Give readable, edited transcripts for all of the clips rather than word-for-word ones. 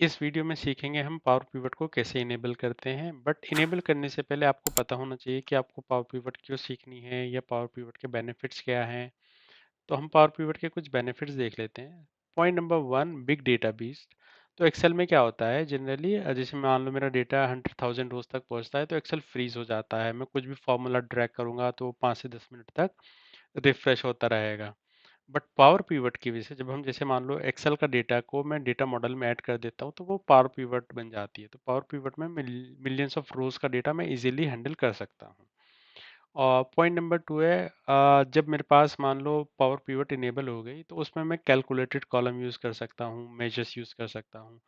इस वीडियो में सीखेंगे हम पावर पिवट को कैसे इनेबल करते हैं। बट इनेबल करने से पहले आपको पता होना चाहिए कि आपको पावर पिवट क्यों सीखनी है या पावर पिवट के बेनिफिट्स क्या हैं। तो हम पावर पिवट के कुछ बेनिफिट्स देख लेते हैं। Point number one, big data base. तो एक्सेल में क्या होता है जनरली, जैसे मान लो मेरा डेटा 100,000 रोज तक पहुंचता है तो एक्सेल फ्रीज हो जाता है। मैं कुछ भी फॉर्मूला ड्रैग करूंगा तो 5 से 10 मिनट तक रिफ्रेश होता रहेगा। बट पावर पिवट की वजह से जब हम जैसे मान लो एक्सेल का डेटा को मैं डेटा मॉडल में ऐड कर देता हूँ तो वो पावर पिवट बन जाती है। तो पावर पिवट में मिलियंस ऑफ रोज का डेटा मैं इजीली हैंडल कर सकता हूँ। और पॉइंट नंबर टू है, जब मेरे पास मान लो पावर पिवट इनेबल हो गई तो उसमें मैं कैलकुलेटेड कॉलम यूज़ कर सकता हूँ, मेजर्स यूज़ कर सकता हूँ।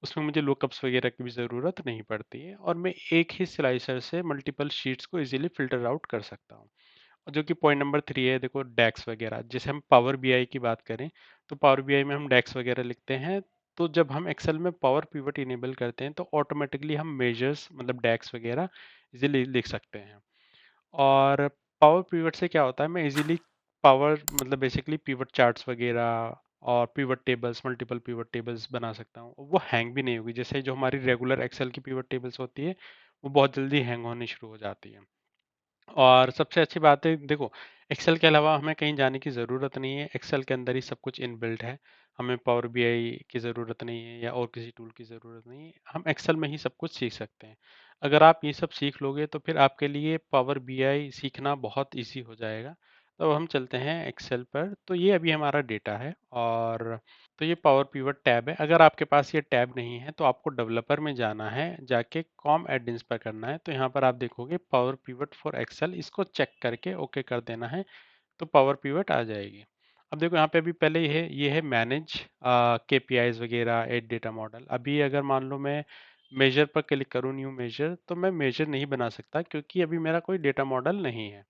उसमें मुझे लुकअप्स वगैरह की भी ज़रूरत नहीं पड़ती है और मैं एक ही स्लाइसर से मल्टीपल शीट्स को इजीली फिल्टर आउट कर सकता हूँ। जो कि पॉइंट नंबर थ्री है, देखो डैक्स वगैरह, जैसे हम पावर बीआई की बात करें तो पावर बीआई में हम डैक्स वगैरह लिखते हैं। तो जब हम एक्सेल में पावर पिवट इनेबल करते हैं तो ऑटोमेटिकली हम मेजर्स मतलब डैक्स वगैरह इजीली लिख सकते हैं। और पावर पिवट से क्या होता है, मैं इजीली पावर मतलब बेसिकली पिवट चार्ट्स वगैरह और pivot tables, multiple pivot tables बना सकता हूँ। वो हैंग भी नहीं होगी, जैसे जो हमारी रेगुलर एक्सेल की पिवट टेबल्स होती है वो बहुत जल्दी हैंग होनी शुरू हो जाती है। और सबसे अच्छी बात है, देखो एक्सेल के अलावा हमें कहीं जाने की ज़रूरत नहीं है। एक्सेल के अंदर ही सब कुछ इनबिल्ट है। हमें पावर बीआई की ज़रूरत नहीं है या और किसी टूल की ज़रूरत नहीं है। हम एक्सेल में ही सब कुछ सीख सकते हैं। अगर आप ये सब सीख लोगे तो फिर आपके लिए पावर बीआई सीखना बहुत इजी हो जाएगा। तो अब हम चलते हैं एक्सेल पर। तो ये अभी हमारा डेटा है और तो ये पावर पिवट टैब है। अगर आपके पास ये टैब नहीं है तो आपको डेवलपर में जाना है, जाके कॉम एडिन्स पर करना है। तो यहाँ पर आप देखोगे पावर पिवट फॉर एक्सेल, इसको चेक करके ओके कर देना है तो पावर पिवट आ जाएगी। अब देखो यहाँ पे अभी पहले ये है मैनेज केपीआईज वगैरह, एड डेटा मॉडल। अभी अगर मान लो मैं मेजर पर क्लिक करूँ, न्यू मेजर, तो मैं मेजर नहीं बना सकता क्योंकि अभी मेरा कोई डेटा मॉडल नहीं है।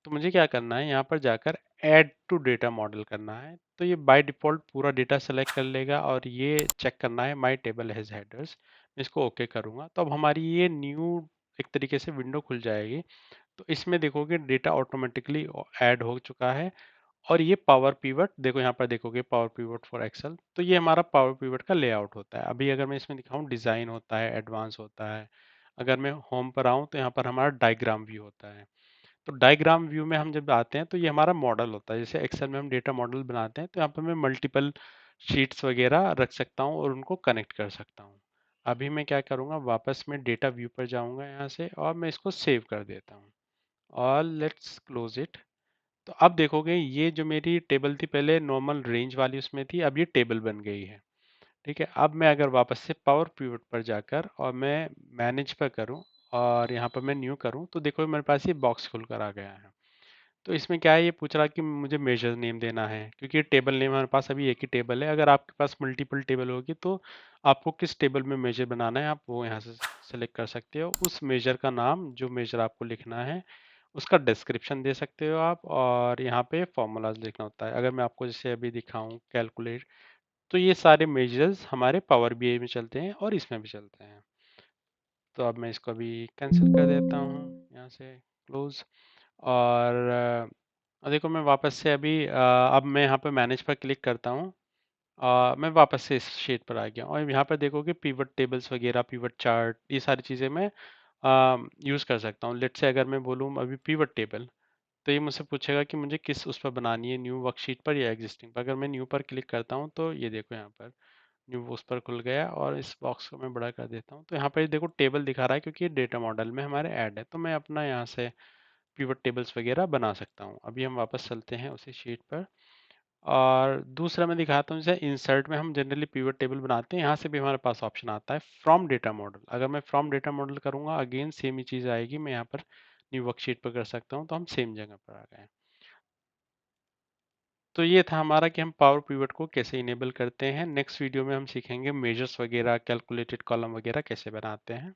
तो मुझे क्या करना है, यहाँ पर जाकर ऐड टू डेटा मॉडल करना है। तो ये बाय डिफ़ॉल्ट पूरा डेटा सेलेक्ट कर लेगा और ये चेक करना है माय टेबल हैज़ हेडर्स। मैं इसको ओके करूँगा तो अब हमारी ये न्यू एक तरीके से विंडो खुल जाएगी। तो इसमें देखोगे डेटा ऑटोमेटिकली ऐड हो चुका है। और ये पावर पिवट, देखो यहाँ पर देखोगे पावर पिवट फॉर एक्सेल। तो ये हमारा पावर पिवट का लेआउट होता है। अभी अगर मैं इसमें दिखाऊं, डिज़ाइन होता है, एडवांस होता है। अगर मैं होम पर आऊँ तो यहाँ पर हमारा डायग्राम व्यू होता है। तो डायग्राम व्यू में हम जब आते हैं तो ये हमारा मॉडल होता है। जैसे एक्सेल में हम डेटा मॉडल बनाते हैं तो यहाँ पर मैं मल्टीपल शीट्स वगैरह रख सकता हूँ और उनको कनेक्ट कर सकता हूँ। अभी मैं क्या करूँगा, वापस मैं डेटा व्यू पर जाऊँगा यहाँ से और मैं इसको सेव कर देता हूँ और लेट्स क्लोज इट। तो अब देखोगे ये जो मेरी टेबल थी पहले नॉर्मल रेंज वाली उसमें थी, अब ये टेबल बन गई है। ठीक है, अब मैं अगर वापस से पावर पिवट पर जाकर और मैं मैनेज पर करूं और यहाँ पर मैं न्यू करूं तो देखो मेरे पास ये बॉक्स खुल कर आ गया है। तो इसमें क्या है, ये पूछ रहा है कि मुझे मेजर नेम देना है क्योंकि ये टेबल नेम हमारे पास अभी एक ही टेबल है। अगर आपके पास मल्टीपल टेबल होगी तो आपको किस टेबल में मेजर बनाना है आप वो यहाँ से सेलेक्ट कर सकते हो। उस मेजर का नाम, जो मेजर आपको लिखना है उसका डिस्क्रिप्शन दे सकते हो आप, और यहाँ पे फॉर्मूलाज लिखना होता है। अगर मैं आपको जैसे अभी दिखाऊं कैलकुलेट, तो ये सारे मेजर्स हमारे पावर बीआई में चलते हैं और इसमें भी चलते हैं। तो अब मैं इसको अभी कैंसिल कर देता हूँ यहाँ से, क्लोज। और देखो मैं वापस से अभी अब मैं यहाँ पे मैनेज पर क्लिक करता हूँ। मैं वापस से इस शीट पर आ गया और यहाँ पर देखोगे पिवट टेबल्स वगैरह, पिवट चार्ट, ये सारी चीज़ें मैं यूज़ कर सकता हूँ। लेट्स से अगर मैं बोलूँ अभी पिवट टेबल, तो ये मुझसे पूछेगा कि मुझे किस उस पर बनानी है, न्यू वर्कशीट पर या एग्जिस्टिंग पर। अगर मैं न्यू पर क्लिक करता हूँ तो ये देखो यहाँ पर न्यू उस पर खुल गया और इस बॉक्स को मैं बड़ा कर देता हूँ तो यहाँ पर देखो टेबल दिखा रहा है क्योंकि ये डेटा मॉडल में हमारे ऐड है। तो मैं अपना यहाँ से पिवट टेबल्स वगैरह बना सकता हूँ। अभी हम वापस चलते हैं उसी शीट पर और दूसरा मैं दिखाता हूँ। जैसे इंसर्ट में हम जनरली पिवट टेबल बनाते हैं, यहाँ से भी हमारे पास ऑप्शन आता है फ्रॉम डेटा मॉडल। अगर मैं फ्रॉम डेटा मॉडल करूँगा अगेन सेम ही चीज़ आएगी। मैं यहाँ पर न्यू वर्कशीट पर कर सकता हूँ तो हम सेम जगह पर आ गए। तो ये था हमारा कि हम पावर पिवट को कैसे इनेबल करते हैं। नेक्स्ट वीडियो में हम सीखेंगे मेजर्स वगैरह, कैलकुलेटेड कॉलम वगैरह कैसे बनाते हैं।